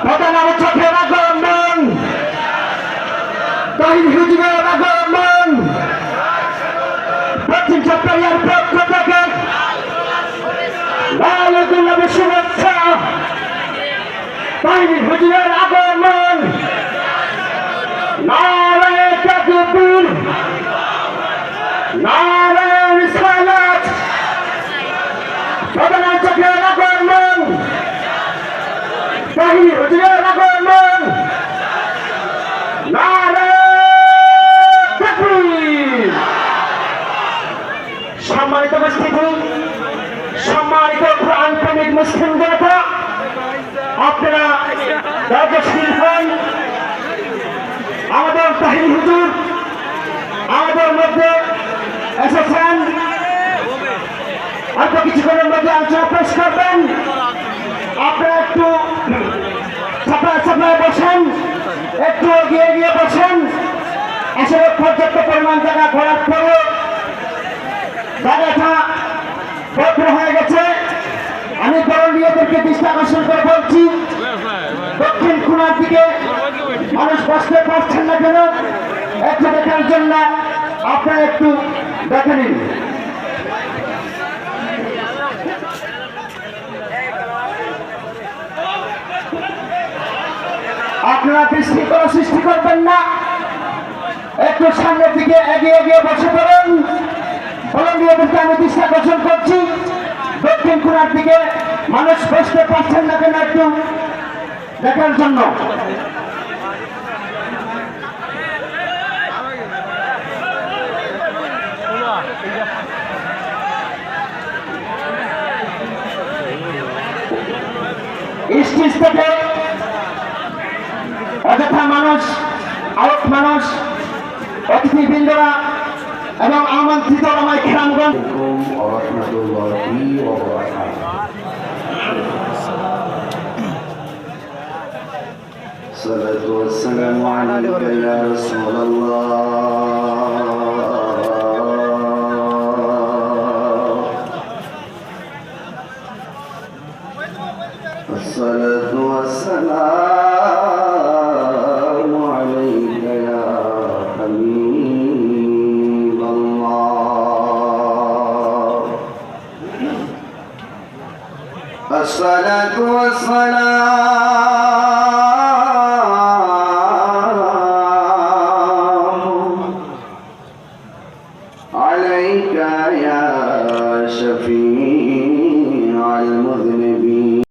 প্রধান আলোচকের আগমন, তাহির হুজুরের আগমন, পশ্চিম চট্টগ্রামের পক্ষ থেকে লাল গোলাপী শুভেচ্ছা। তাহির হুজুরের আগমন, নারায়ে তাকবীর, নারায়ে রিসালাত। প্রধান আলোচকের আগমন, তাহির হুজুরের আগমন, নারায়ে তাকবীর। সম্মানিত উপস্থিতি, সম্মানিত কোরআন প্রেমিক মুসলিম জনতা, আপনারা ধৈর্যশীল হন। আমাদের তাহির হুজুর আমাদের মধ্যে এসেছেন, অল্প কিছুক্ষণের মধ্যে আলোচনা পেশ করবেন। আপনারা একটু ছাপায় বসেন, একটু এগিয়ে গিয়ে বসেন। আসলে পর্যাপ্ত পরিমাণ জায়গা ঘোরার পরে জায়গাটা বদ্ধ হয়ে গেছে। আমি বরণীয়দেরকে দৃষ্টি আকর্ষণ করে বলছি, দক্ষিণ কোণার দিকে মানুষ বসতে পারছেন না কেন, একটু দেখার জন্য আপনারা একটু দেখে নিন। আপনারা বিশৃঙ্খলা সৃষ্টি করবেন না, একটু সামনের দিকে এগিয়ে গিয়ে বসে পড়েন। ভলান্টিয়ারদেরকে আমি দৃষ্টি আকর্ষণ করছি, দক্ষিণ কোণার দিকে মানুষ বসতে পারছেন না কেন একটু দেখার জন্য। স্টেজ থেকে অযথা মানুষ, আউট মানুষ, অতিথিবৃন্দরা এবং আমন্ত্রিত আমায় খেরামগঞ্জ الصلاة والسلام عليك يا رسول الله. الصلاة والسلام عليك يا حبيب الله. الصلاة والسلام